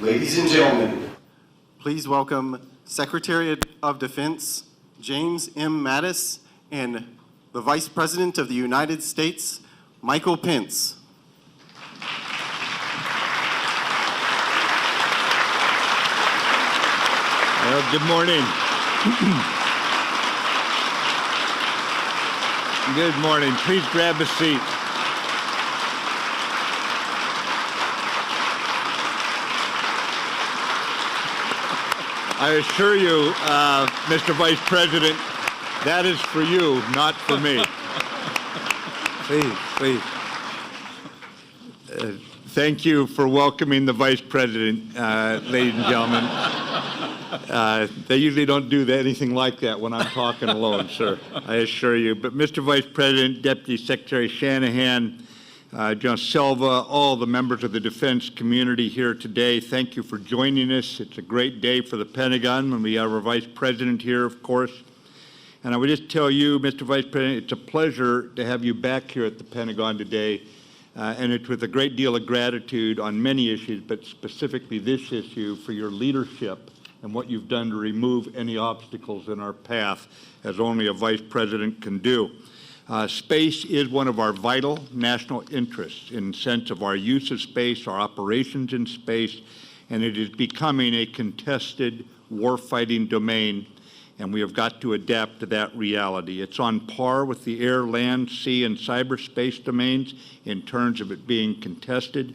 Ladies and gentlemen, please welcome Secretary of Defense James M. Mattis and the Vice President of the United States, Michael Pence. Well, good morning. Good morning. Please grab a seat. I assure you, Mr. Vice President, that is for you, not for me. Please. Thank you for welcoming the Vice President, ladies and gentlemen. They usually don't do anything like that when I'm talking alone, sir, I assure you. But Mr. Vice President, Deputy Secretary Shanahan, John Silva, all the members of the defense community here today, thank you for joining us. It's a great day for the Pentagon when we have our Vice President here, of course. And I would just tell you, Mr. Vice President, it's a pleasure to have you back here at the Pentagon today. And it's with a great deal of gratitude on many issues, but specifically this issue for your leadership and what you've done to remove any obstacles in our path, as only a Vice President can do. Space is one of our vital national interests in the sense of our use of space, our operations in space, and it is becoming a contested warfighting domain, and we have got to adapt to that reality. It's on par with the air, land, sea, and cyberspace domains in terms of it being contested,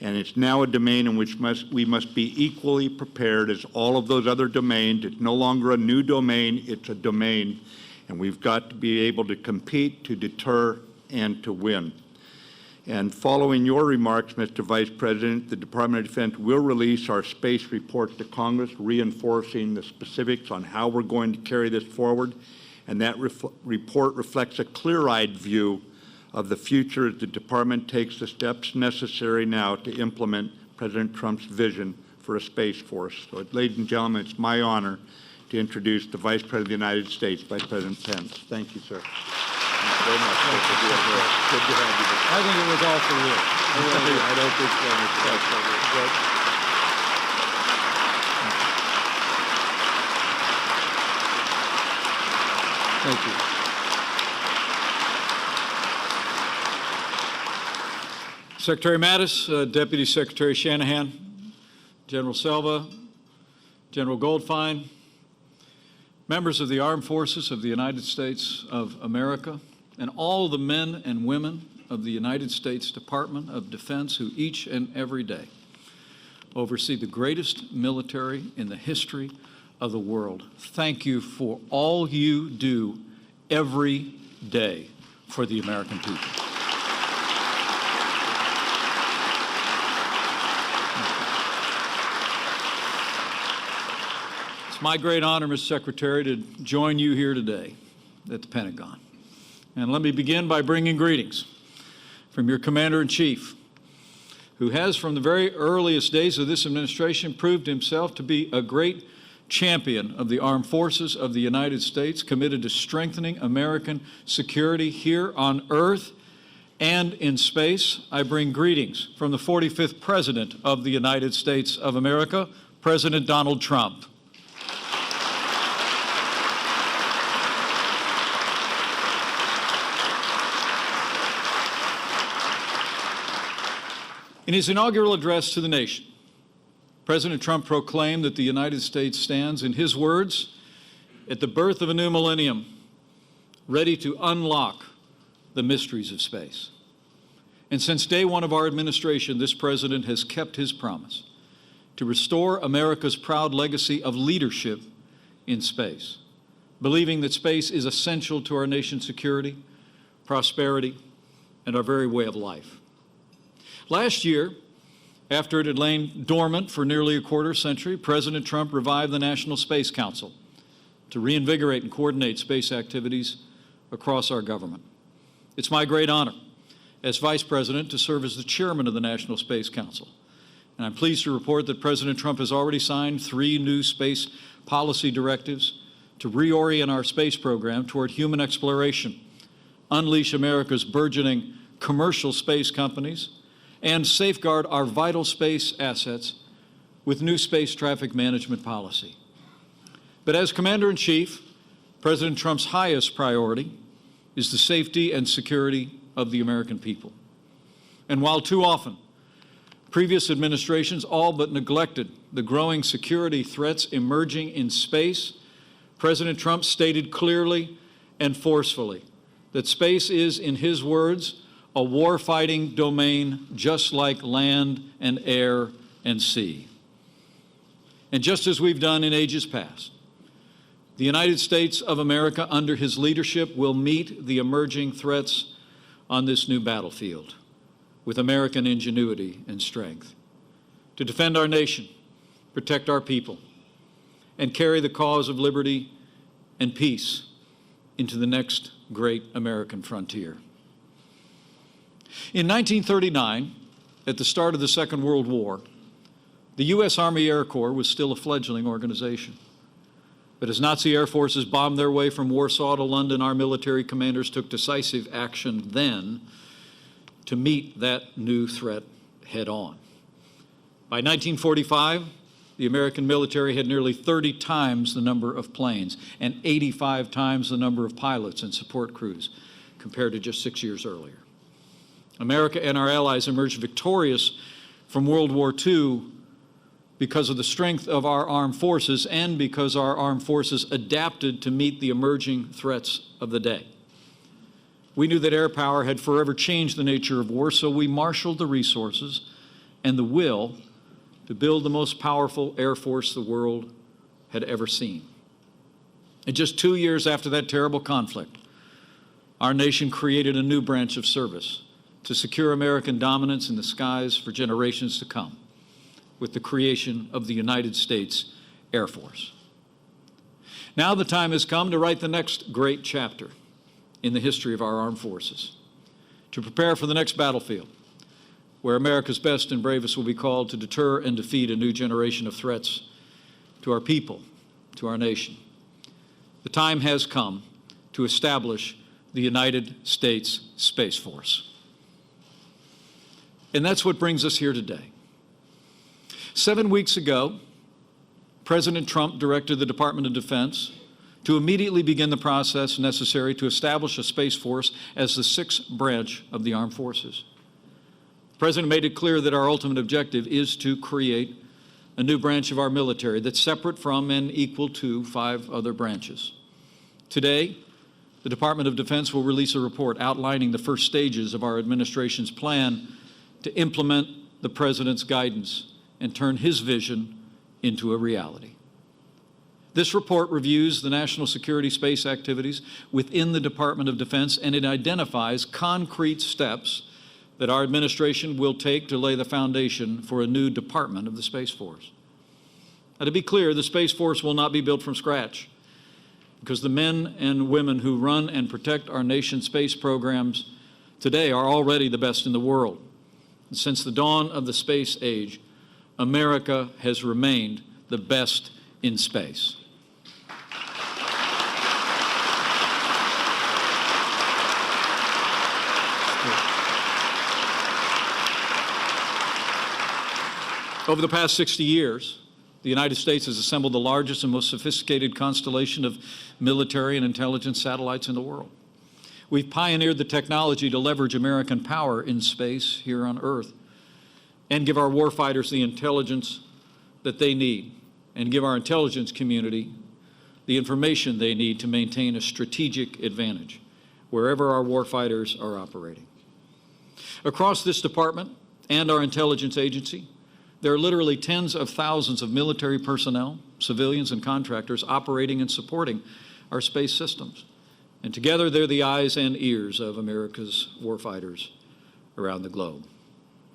and it's now a domain in which we must be equally prepared as all of those other domains. It's no longer a new domain, it's a domain. And we've got to be able to compete, to deter, and to win. And following your remarks, Mr. Vice President, the Department of Defense will release our space report to Congress, reinforcing the specifics on how we're going to carry this forward. And that report reflects a clear-eyed view of the future as the Department takes the steps necessary now to implement President Trump's vision for a space force. So, ladies and gentlemen, it's my honor to introduce the Vice President of the United States, Vice President Pence. Thank you, sir. Thank you very much. Good to have you. I think it was all for you. I don't think so, Mr. Vice President. Thank you. Secretary Mattis, Deputy Secretary Shanahan, General Silva, General Goldfein, members of the Armed Forces of the United States of America, and all the men and women of the United States Department of Defense who each and every day oversee the greatest military in the history of the world. Thank you for all you do every day for the American people. It's my great honor, Mr. Secretary, to join you here today at the Pentagon. And let me begin by bringing greetings from your Commander-in-Chief, who has, from the very earliest days of this administration, proved himself to be a great champion of the armed forces of the United States, committed to strengthening American security here on Earth and in space. I bring greetings from the 45th President of the United States of America, President Donald Trump. In his inaugural address to the nation, President Trump proclaimed that the United States stands, in his words, at the birth of a new millennium, ready to unlock the mysteries of space. And since day one of our administration, this president has kept his promise to restore America's proud legacy of leadership in space, believing that space is essential to our nation's security, prosperity, and our very way of life. Last year, after it had lain dormant for nearly a quarter century, President Trump revived the National Space Council to reinvigorate and coordinate space activities across our government. It's my great honor as Vice President to serve as the chairman of the National Space Council. And I'm pleased to report that President Trump has already signed 3 new space policy directives to reorient our space program toward human exploration, unleash America's burgeoning commercial space companies, and safeguard our vital space assets with new space traffic management policy. But as Commander-in-Chief, President Trump's highest priority is the safety and security of the American people. And while too often previous administrations all but neglected the growing security threats emerging in space, President Trump stated clearly and forcefully that space is, in his words, a war-fighting domain just like land and air and sea. And just as we've done in ages past, the United States of America, under his leadership, will meet the emerging threats on this new battlefield with American ingenuity and strength to defend our nation, protect our people, and carry the cause of liberty and peace into the next great American frontier. In 1939, at the start of the Second World War, the U.S. Army Air Corps was still a fledgling organization. But as Nazi air forces bombed their way from Warsaw to London, our military commanders took decisive action then to meet that new threat head on. By 1945, the American military had nearly 30 times the number of planes and 85 times the number of pilots and support crews compared to just 6 years earlier. America and our allies emerged victorious from World War II because of the strength of our armed forces and because our armed forces adapted to meet the emerging threats of the day. We knew that air power had forever changed the nature of war, so we marshaled the resources and the will to build the most powerful air force the world had ever seen. And just 2 years after that terrible conflict, our nation created a new branch of service to secure American dominance in the skies for generations to come, with the creation of the United States Air Force. Now the time has come to write the next great chapter in the history of our armed forces, to prepare for the next battlefield, where America's best and bravest will be called to deter and defeat a new generation of threats to our people, to our nation. The time has come to establish the United States Space Force. And that's what brings us here today. 7 weeks ago, President Trump directed the Department of Defense to immediately begin the process necessary to establish a Space Force as the sixth branch of the armed forces. The President made it clear that our ultimate objective is to create a new branch of our military that's separate from and equal to 5 other branches. Today, the Department of Defense will release a report outlining the first stages of our administration's plan to implement the President's guidance and turn his vision into a reality. This report reviews the national security space activities within the Department of Defense, and it identifies concrete steps that our administration will take to lay the foundation for a new department of the Space Force. Now, to be clear, the Space Force will not be built from scratch, because the men and women who run and protect our nation's space programs today are already the best in the world. And since the dawn of the space age, America has remained the best in space. Over the past 60 years, the United States has assembled the largest and most sophisticated constellation of military and intelligence satellites in the world. We've pioneered the technology to leverage American power in space here on Earth and give our warfighters the intelligence that they need and give our intelligence community the information they need to maintain a strategic advantage wherever our warfighters are operating. Across this department and our intelligence agency, there are literally tens of thousands of military personnel, civilians, and contractors operating and supporting our space systems. And together, they're the eyes and ears of America's warfighters around the globe.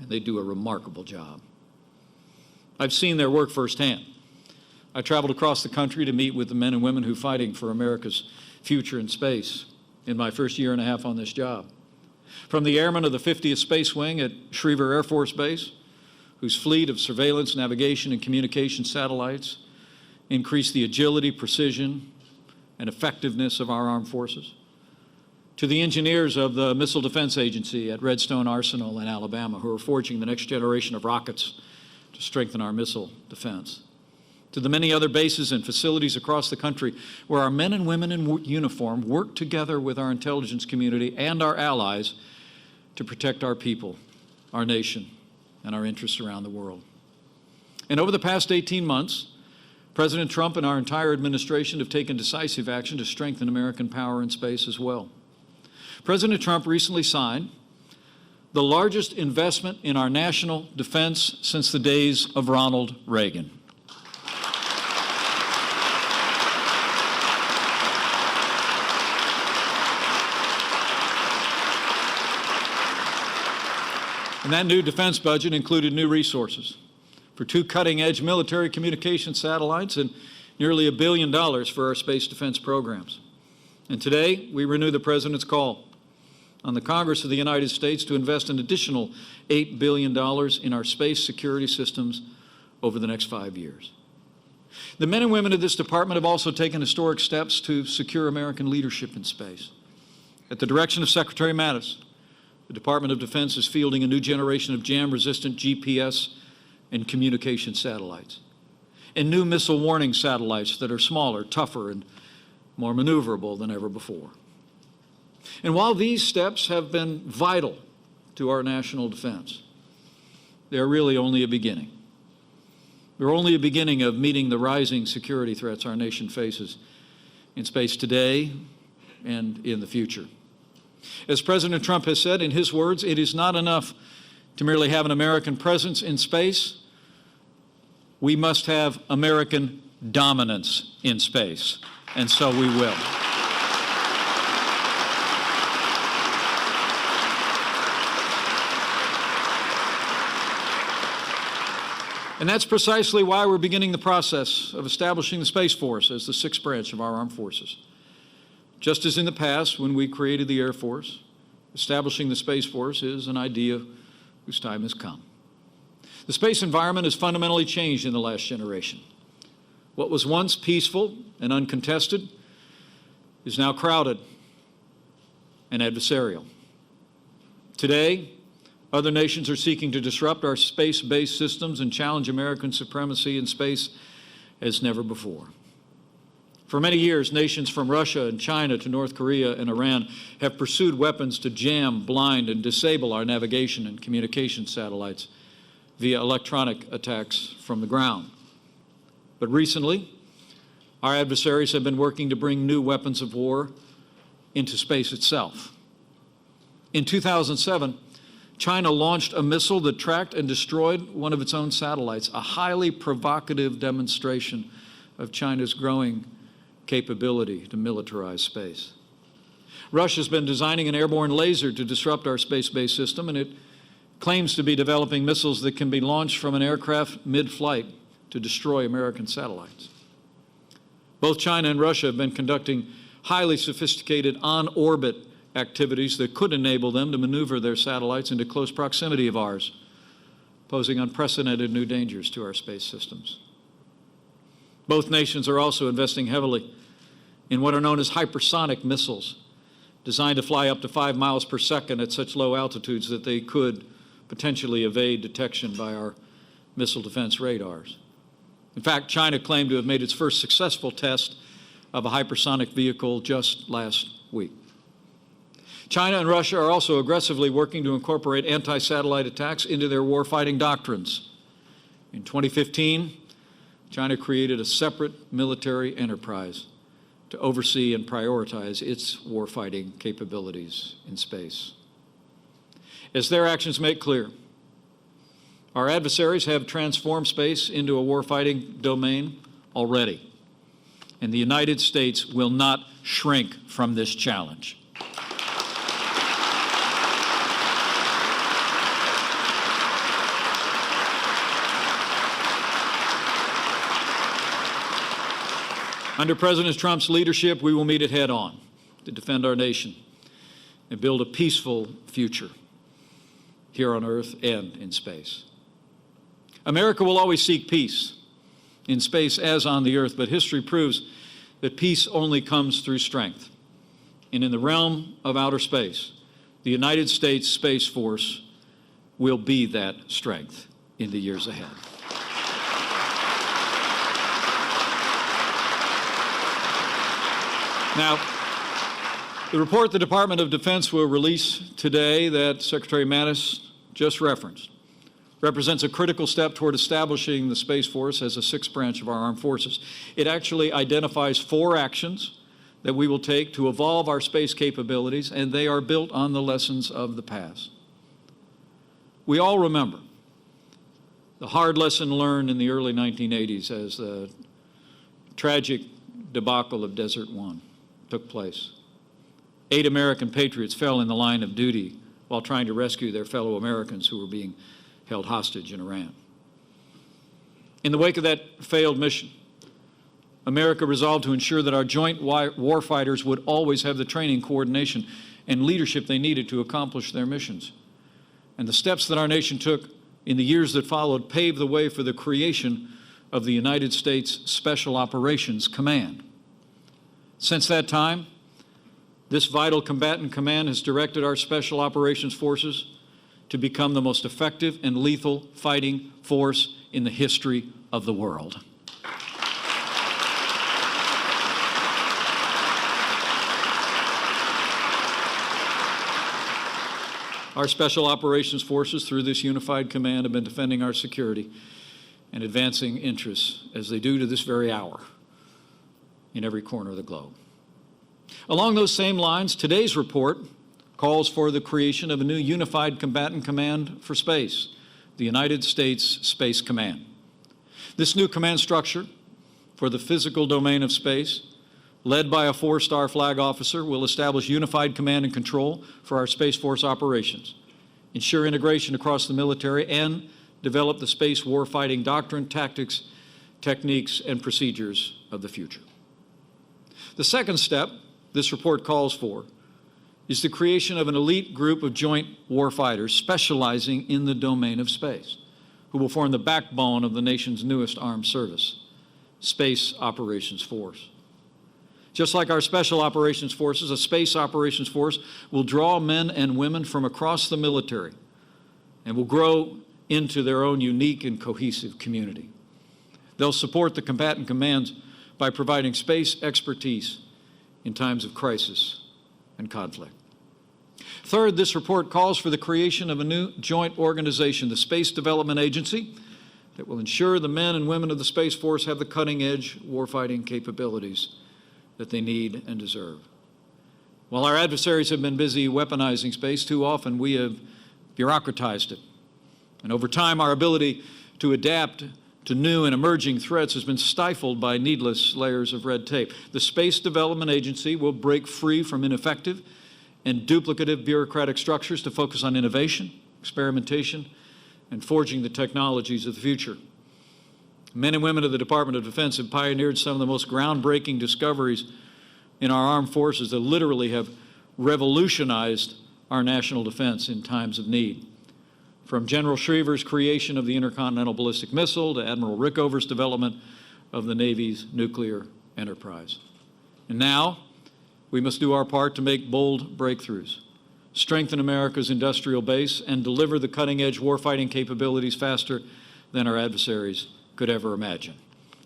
And they do a remarkable job. I've seen their work firsthand. I traveled across the country to meet with the men and women who are fighting for America's future in space in my first year and a half on this job. From the airmen of the 50th Space Wing at Schriever Air Force Base, whose fleet of surveillance, navigation, and communication satellites increase the agility, precision, and effectiveness of our armed forces, to the engineers of the Missile Defense Agency at Redstone Arsenal in Alabama, who are forging the next generation of rockets to strengthen our missile defense. To the many other bases and facilities across the country where our men and women in uniform work together with our intelligence community and our allies to protect our people, our nation, and our interests around the world. And over the past 18 months, President Trump and our entire administration have taken decisive action to strengthen American power in space as well. President Trump recently signed the largest investment in our national defense since the days of Ronald Reagan. And that new defense budget included new resources for 2 cutting-edge military communication satellites and nearly $1 billion for our space defense programs. And today, we renew the President's call on the Congress of the United States to invest an additional $8 billion in our space security systems over the next 5 years. The men and women of this department have also taken historic steps to secure American leadership in space. At the direction of Secretary Mattis, the Department of Defense is fielding a new generation of jam-resistant GPS and communication satellites, and new missile warning satellites that are smaller, tougher, and more maneuverable than ever before. And while these steps have been vital to our national defense, they're really only a beginning. They're only a beginning of meeting the rising security threats our nation faces in space today and in the future. As President Trump has said in his words, it is not enough to merely have an American presence in space. We must have American dominance in space, and so we will. And that's precisely why we're beginning the process of establishing the Space Force as the 6th branch of our armed forces. Just as in the past, when we created the Air Force, establishing the Space Force is an idea whose time has come. The space environment has fundamentally changed in the last generation. What was once peaceful and uncontested is now crowded and adversarial. Today, other nations are seeking to disrupt our space-based systems and challenge American supremacy in space as never before. For many years, nations from Russia and China to North Korea and Iran have pursued weapons to jam, blind, and disable our navigation and communication satellites via electronic attacks from the ground. But recently, our adversaries have been working to bring new weapons of war into space itself. In 2007, China launched a missile that tracked and destroyed one of its own satellites, a highly provocative demonstration of China's growing capability to militarize space. Russia's been designing an airborne laser to disrupt our space-based system, and it claims to be developing missiles that can be launched from an aircraft mid-flight to destroy American satellites. Both China and Russia have been conducting highly sophisticated on-orbit activities that could enable them to maneuver their satellites into close proximity of ours, posing unprecedented new dangers to our space systems. Both nations are also investing heavily in what are known as hypersonic missiles, designed to fly up to 5 miles per second at such low altitudes that they could potentially evade detection by our missile defense radars. In fact, China claimed to have made its first successful test of a hypersonic vehicle just last week. China and Russia are also aggressively working to incorporate anti-satellite attacks into their warfighting doctrines. In 2015, China created a separate military enterprise to oversee and prioritize its warfighting capabilities in space. As their actions make clear, our adversaries have transformed space into a warfighting domain already, and the United States will not shrink from this challenge. Under President Trump's leadership, we will meet it head on to defend our nation and build a peaceful future here on Earth and in space. America will always seek peace in space as on the Earth, but history proves that peace only comes through strength. And in the realm of outer space, the United States Space Force will be that strength in the years ahead. Now, the report the Department of Defense will release today that Secretary Mattis just referenced represents a critical step toward establishing the Space Force as a sixth branch of our armed forces. It actually identifies 4 actions that we will take to evolve our space capabilities, and they are built on the lessons of the past. We all remember the hard lesson learned in the early 1980s as the tragic debacle of Desert One took place. 8 American patriots fell in the line of duty while trying to rescue their fellow Americans who were being held hostage in Iran. In the wake of that failed mission, America resolved to ensure that our joint warfighters would always have the training, coordination, and leadership they needed to accomplish their missions. And the steps that our nation took in the years that followed paved the way for the creation of the United States Special Operations Command. Since that time, this vital combatant command has directed our Special Operations Forces to become the most effective and lethal fighting force in the history of the world. Our Special Operations Forces, through this unified command, have been defending our security and advancing interests, as they do to this very hour, in every corner of the globe. Along those same lines, today's report calls for the creation of a new unified combatant command for space, the United States Space Command. This new command structure for the physical domain of space, led by a 4-star flag officer, will establish unified command and control for our Space Force operations, ensure integration across the military, and develop the space warfighting doctrine, tactics, techniques, and procedures of the future. The second step this report calls for is the creation of an elite group of joint warfighters specializing in the domain of space, who will form the backbone of the nation's newest armed service, Space Operations Force. Just like our Special Operations Forces, a Space Operations Force will draw men and women from across the military and will grow into their own unique and cohesive community. They'll support the combatant commands by providing space expertise in times of crisis and conflict. Third, this report calls for the creation of a new joint organization, the Space Development Agency, that will ensure the men and women of the Space Force have the cutting-edge warfighting capabilities that they need and deserve. While our adversaries have been busy weaponizing space, too often we have bureaucratized it. And over time, our ability to adapt to new and emerging threats has been stifled by needless layers of red tape. The Space Development Agency will break free from ineffective and duplicative bureaucratic structures to focus on innovation, experimentation, and forging the technologies of the future. Men and women of the Department of Defense have pioneered some of the most groundbreaking discoveries in our armed forces that literally have revolutionized our national defense in times of need. From General Schriever's creation of the intercontinental ballistic missile to Admiral Rickover's development of the Navy's nuclear enterprise. And now, we must do our part to make bold breakthroughs, strengthen America's industrial base, and deliver the cutting-edge warfighting capabilities faster than our adversaries could ever imagine.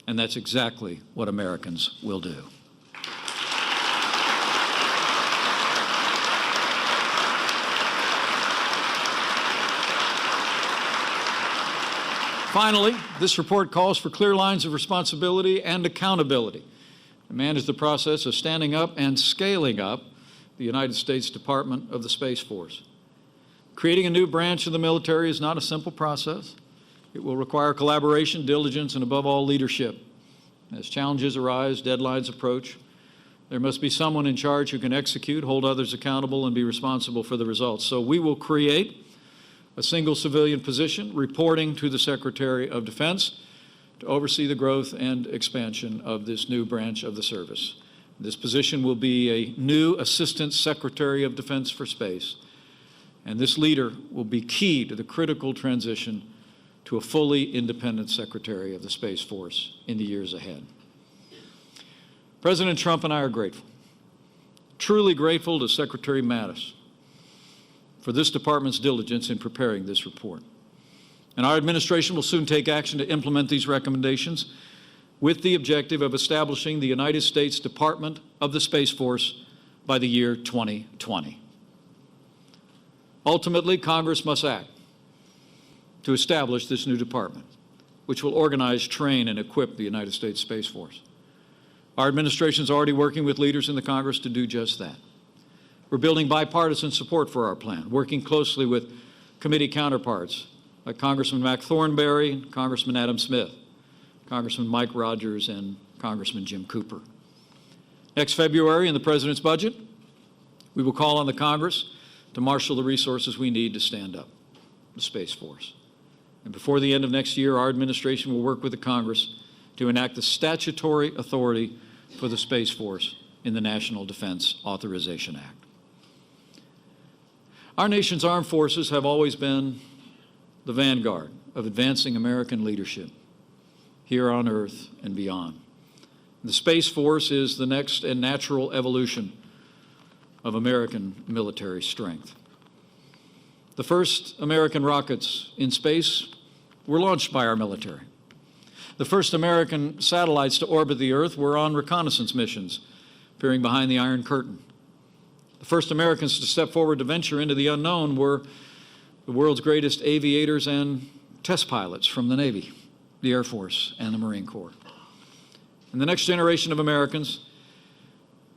And that's exactly what Americans will do. Finally, this report calls for clear lines of responsibility and accountability to manage the process of standing up and scaling up the United States Department of the Space Force. Creating a new branch of the military is not a simple process. It will require collaboration, diligence, and above all, leadership. As challenges arise, deadlines approach, there must be someone in charge who can execute, hold others accountable, and be responsible for the results. So we will create a single civilian position reporting to the Secretary of Defense to oversee the growth and expansion of this new branch of the service. This position will be a new Assistant Secretary of Defense for Space, and this leader will be key to the critical transition to a fully independent Secretary of the Space Force in the years ahead. President Trump and I are grateful, truly grateful to Secretary Mattis for this department's diligence in preparing this report. And our administration will soon take action to implement these recommendations with the objective of establishing the United States Department of the Space Force by the year 2020. Ultimately, Congress must act to establish this new department, which will organize, train, and equip the United States Space Force. Our administration is already working with leaders in the Congress to do just that. We're building bipartisan support for our plan, working closely with committee counterparts like Congressman Mac Thornberry, Congressman Adam Smith, Congressman Mike Rogers, and Congressman Jim Cooper. Next February, in the President's budget, we will call on the Congress to marshal the resources we need to stand up the Space Force. And before the end of next year, our administration will work with the Congress to enact the statutory authority for the Space Force in the National Defense Authorization Act. Our nation's armed forces have always been the vanguard of advancing American leadership here on Earth and beyond. The Space Force is the next and natural evolution of American military strength. The first American rockets in space were launched by our military. The first American satellites to orbit the Earth were on reconnaissance missions, peering behind the Iron Curtain. The first Americans to step forward to venture into the unknown were the world's greatest aviators and test pilots from the Navy, the Air Force, and the Marine Corps. And the next generation of Americans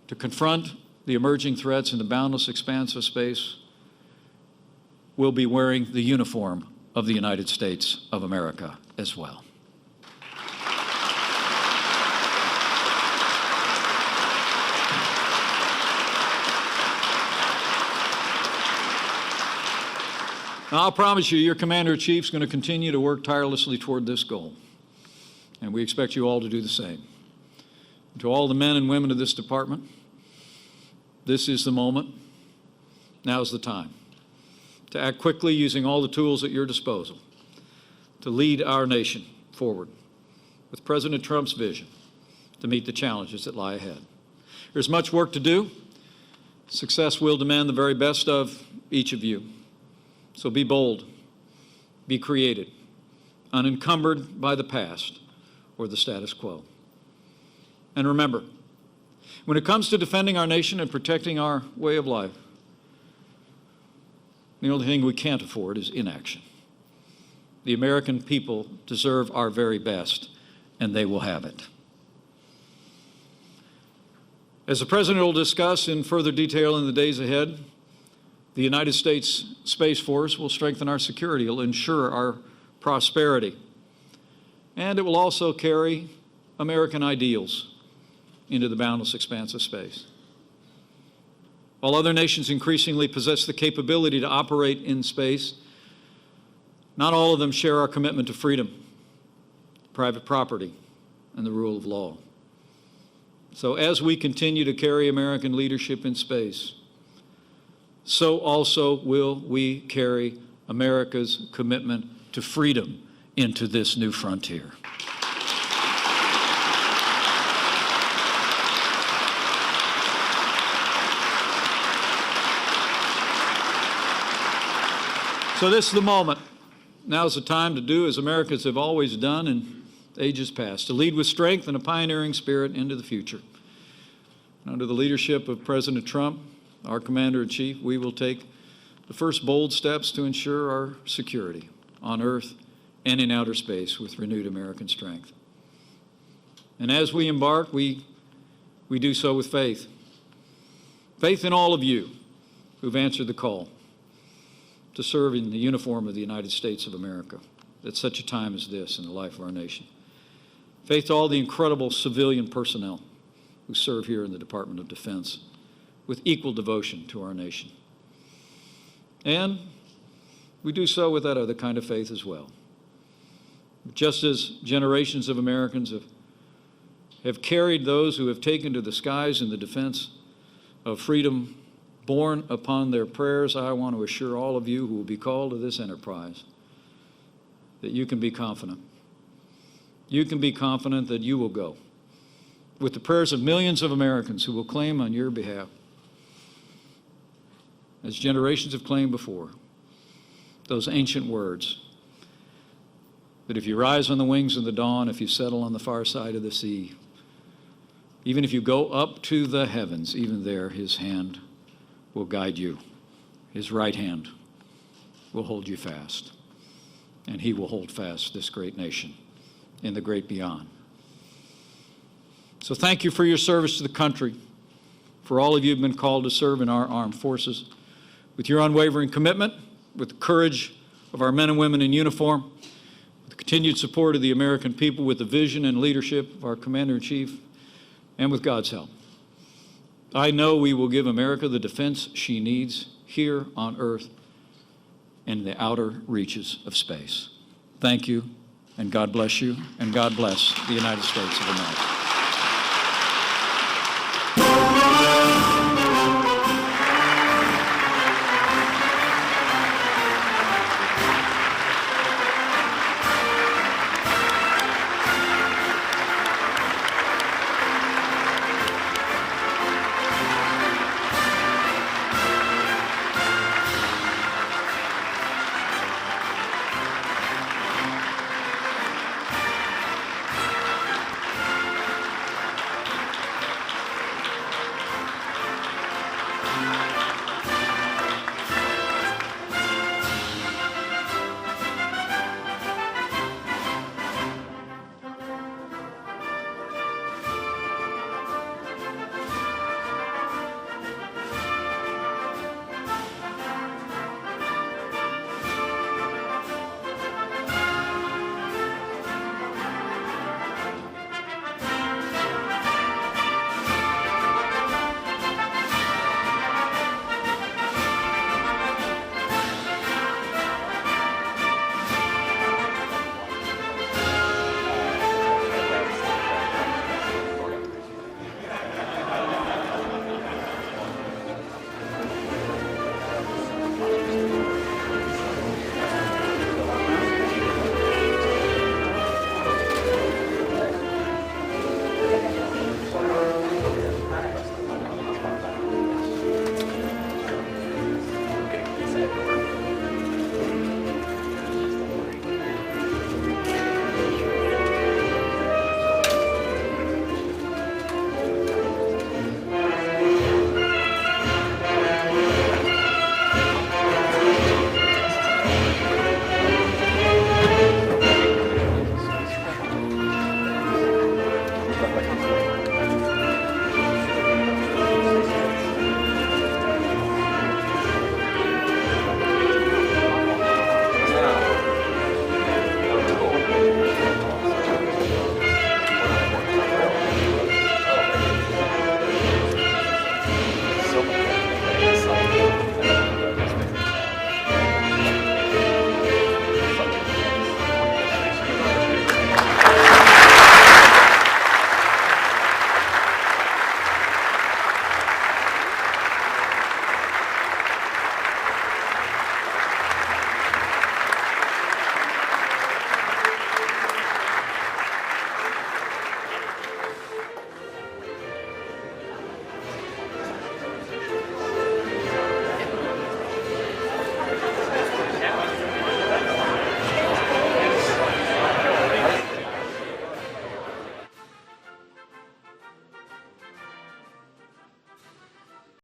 to confront the emerging threats in the boundless expanse of space will be wearing the uniform of the United States of America as well. Now, I'll promise you, your Commander-in-Chief is going to continue to work tirelessly toward this goal, and we expect you all to do the same. And to all the men and women of this department, this is the moment, now's the time, to act quickly using all the tools at your disposal to lead our nation forward with President Trump's vision to meet the challenges that lie ahead. There's much work to do. Success will demand the very best of each of you. So be bold, be creative, unencumbered by the past or the status quo. And remember, when it comes to defending our nation and protecting our way of life, the only thing we can't afford is inaction. The American people deserve our very best, and they will have it. As the President will discuss in further detail in the days ahead, the United States Space Force will strengthen our security, it will ensure our prosperity, and it will also carry American ideals into the boundless expanse of space. While other nations increasingly possess the capability to operate in space, not all of them share our commitment to freedom, private property, and the rule of law. So as we continue to carry American leadership in space, so also will we carry America's commitment to freedom into this new frontier. So this is the moment. Now's the time to do as Americans have always done in ages past, to lead with strength and a pioneering spirit into the future. Under the leadership of President Trump, our Commander-in-Chief, we will take the first bold steps to ensure our security on Earth and in outer space with renewed American strength. And as we embark, we do so with faith. Faith in all of you who've answered the call to serve in the uniform of the United States of America at such a time as this in the life of our nation. Faith to all the incredible civilian personnel who serve here in the Department of Defense with equal devotion to our nation. And we do so with that other kind of faith as well. Just as generations of Americans have carried those who have taken to the skies in the defense of freedom borne upon their prayers, I want to assure all of you who will be called to this enterprise that you can be confident. You can be confident that you will go with the prayers of millions of Americans who will claim on your behalf, as generations have claimed before, those ancient words, that if you rise on the wings of the dawn, if you settle on the far side of the sea, even if you go up to the heavens, even there his hand will guide you. His right hand will hold you fast, and he will hold fast this great nation in the great beyond. So thank you for your service to the country, for all of you who have been called to serve in our armed forces. With your unwavering commitment, with the courage of our men and women in uniform, with the continued support of the American people, with the vision and leadership of our Commander-in-Chief, and with God's help, I know we will give America the defense she needs here on earth and in the outer reaches of space. Thank you, and God bless you, and God bless the United States of America.